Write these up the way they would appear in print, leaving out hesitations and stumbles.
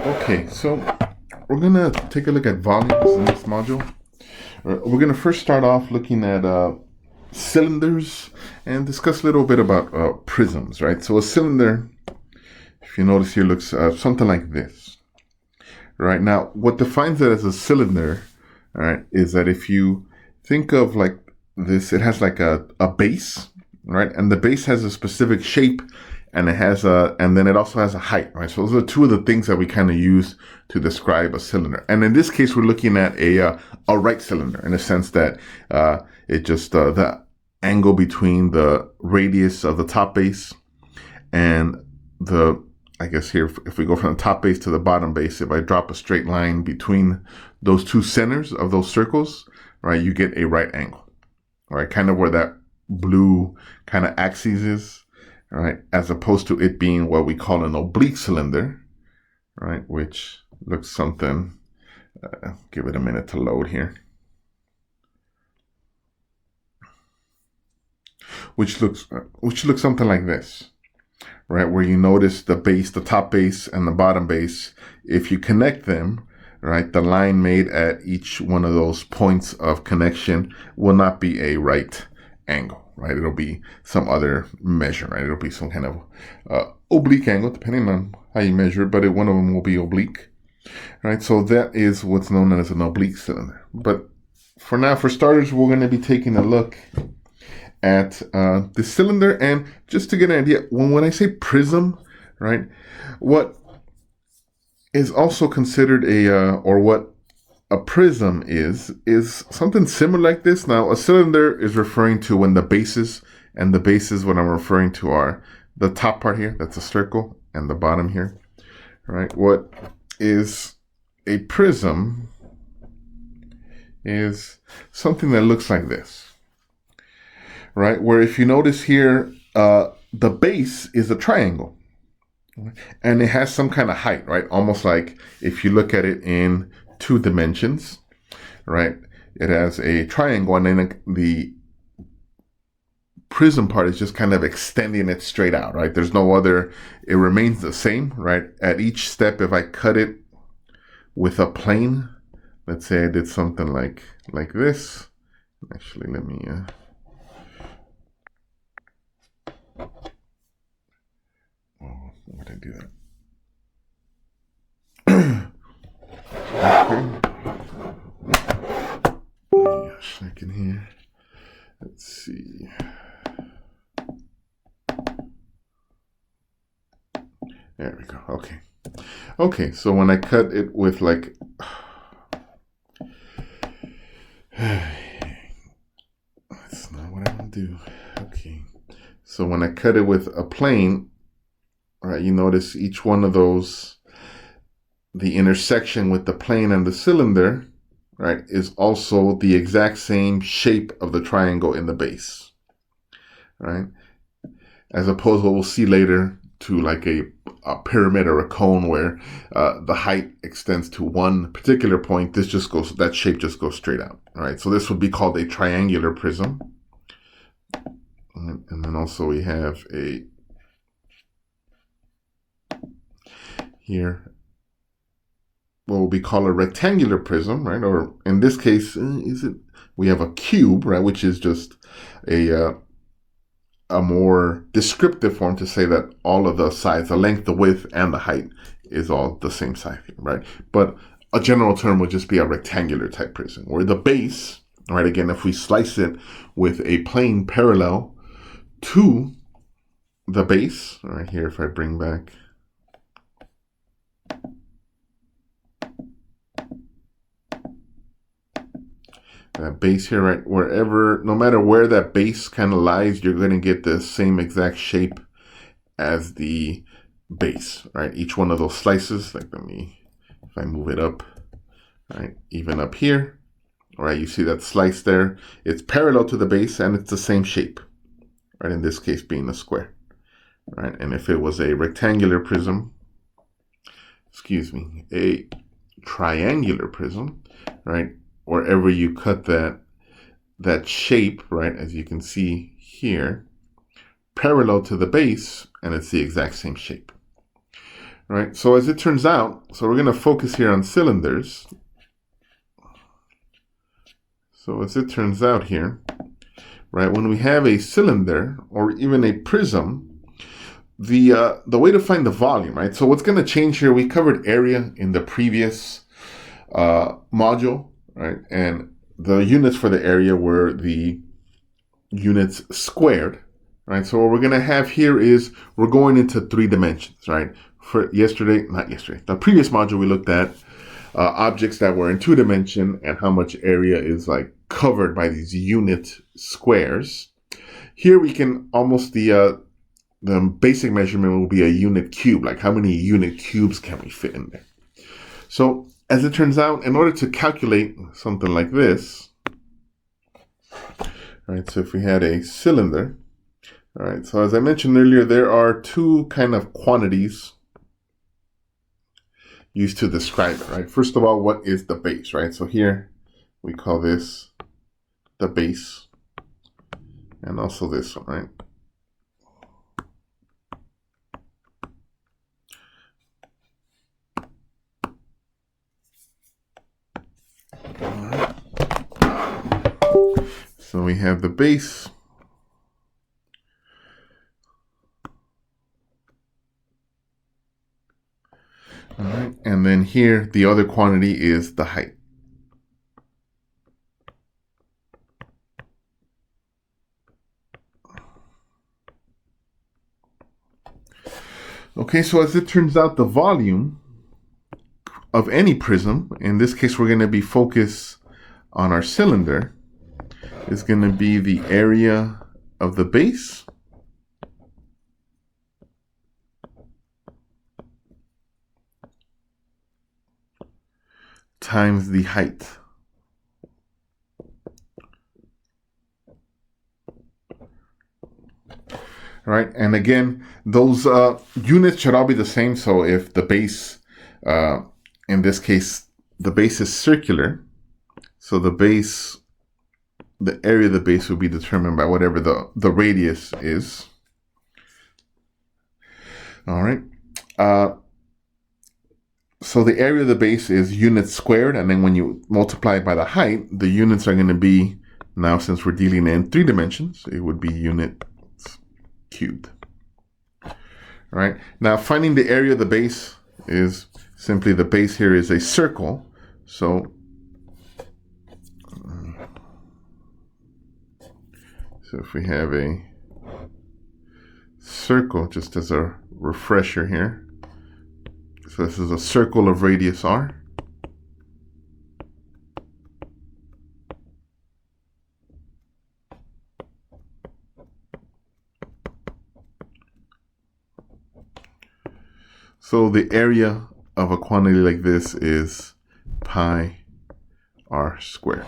Okay, so we're gonna take a look at volumes in this module. We're gonna first start off looking at cylinders and discuss a little bit about prisms, right? So a cylinder, if you notice here, looks something like this, right? Now, what defines it as a cylinder, all right, is that if you think of like this, it has like a base, right? And the base has a specific shape, and and then it also has a height, right? So those are two of the things that we kind of use to describe a cylinder. And in this case, we're looking at a right cylinder in a sense that it just the angle between the radius of the top base and the, I guess here, if we go from the top base to the bottom base, if I drop a straight line between those two centers of those circles, right, you get a right angle, right? Kind of where that blue kind of axis is, right? As opposed to it being what we call an oblique cylinder, right? Which looks something, give it a minute to load here. Which looks something like this, right? Where you notice the base, the top base and the bottom base, if you connect them, right, the line made at each one of those points of connection will not be a right angle, right? It'll be some other measure, right? It'll be some kind of oblique angle, depending on how you measure it, but one of them will be oblique, right? So that is what's known as an oblique cylinder. But for now, for starters, we're going to be taking a look at the cylinder. And just to get an idea, when I say prism, right, what is also considered or what a prism is something similar like this. Now, a cylinder is referring to when the bases, and the bases, what I'm referring to are the top part here, that's a circle, and the bottom here, right? What is a prism is something that looks like this, right? Where if you notice here, the base is a triangle, and it has some kind of height, right? Almost like if you look at it in two dimensions, right? It has a triangle, and then the prism part is just kind of extending it straight out, right? There's no other, it remains the same, right? At each step, if I cut it with a plane, let's say I did something like this. Actually, let me, why did I do that? Okay. Yeah, second here. Let's see. There we go. Okay. Okay, so when I cut it with like that's not what I want to do. Okay. So when I cut it with a plane, right, you notice each one of those, the intersection with the plane and the cylinder, right, is also the exact same shape of the triangle in the base, right? As opposed to what we'll see later to like a pyramid or a cone where the height extends to one particular point. That shape just goes straight out, right? So this would be called a triangular prism. And then also we have here what we call a rectangular prism, right? Or in this case, we have a cube, right? Which is just a more descriptive form to say that all of the sides, the length, the width, and the height is all the same size, right? But a general term would just be a rectangular type prism, where the base, right, again, if we slice it with a plane parallel to the base, right here, if I bring back that base here, right, no matter where that base kind of lies, you're going to get the same exact shape as the base, right? Each one of those slices, like if I move it up, right, even up here, right, you see that slice there, it's parallel to the base and it's the same shape, right? In this case being a square, right? And if it was a rectangular prism, a triangular prism, right, wherever you cut that shape, right, as you can see here, parallel to the base, and it's the exact same shape, right? So as it turns out, so we're going to focus here on cylinders. So as it turns out here, right, when we have a cylinder or even a prism, the way to find the volume, right? So what's going to change here, we covered area in the previous module, right? And the units for the area were the units squared, right? So what we're going to have here is we're going into 3 dimensions, right? For the previous module we looked at objects that were in 2 dimension and how much area is like covered by these unit squares. Here we can almost the basic measurement will be a unit cube, like how many unit cubes can we fit in there. So as it turns out, in order to calculate something like this, right, so if we had a cylinder, all right, so as I mentioned earlier, there are 2 kind of quantities used to describe it, right? First of all, what is the base, right? So here we call this the base, and also this one, right? So we have the base. All right, and then here the other quantity is the height. Okay, so as it turns out, the volume of any prism, in this case we're going to be focused on our cylinder, is going to be the area of the base times the height. All right, and again, those units should all be the same. So if the base, in this case, the base is circular, so the base, the area of the base will be determined by whatever the radius is. All right. So the area of the base is units squared, and then when you multiply it by the height, the units are going to be, now since we're dealing in 3 dimensions, it would be units cubed. All right. Now finding the area of the base is simply, the base here is a circle. So if we have a circle, just as a refresher here, so this is a circle of radius r. So the area of a quantity like this is pi r squared.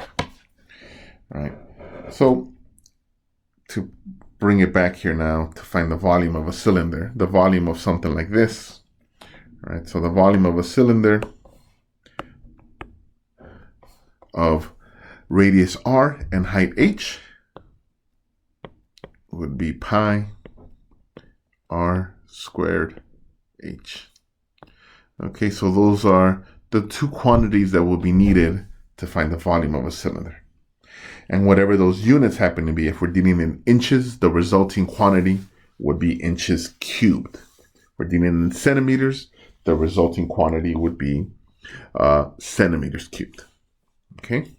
All right. So to bring it back here now to find the volume of a cylinder, the volume of something like this. All right. So the volume of a cylinder of radius r and height h would be pi r squared h. Okay, so those are the 2 quantities that will be needed to find the volume of a cylinder. And whatever those units happen to be, if we're dealing in inches, the resulting quantity would be inches cubed. If we're dealing in centimeters, the resulting quantity would be centimeters cubed. Okay.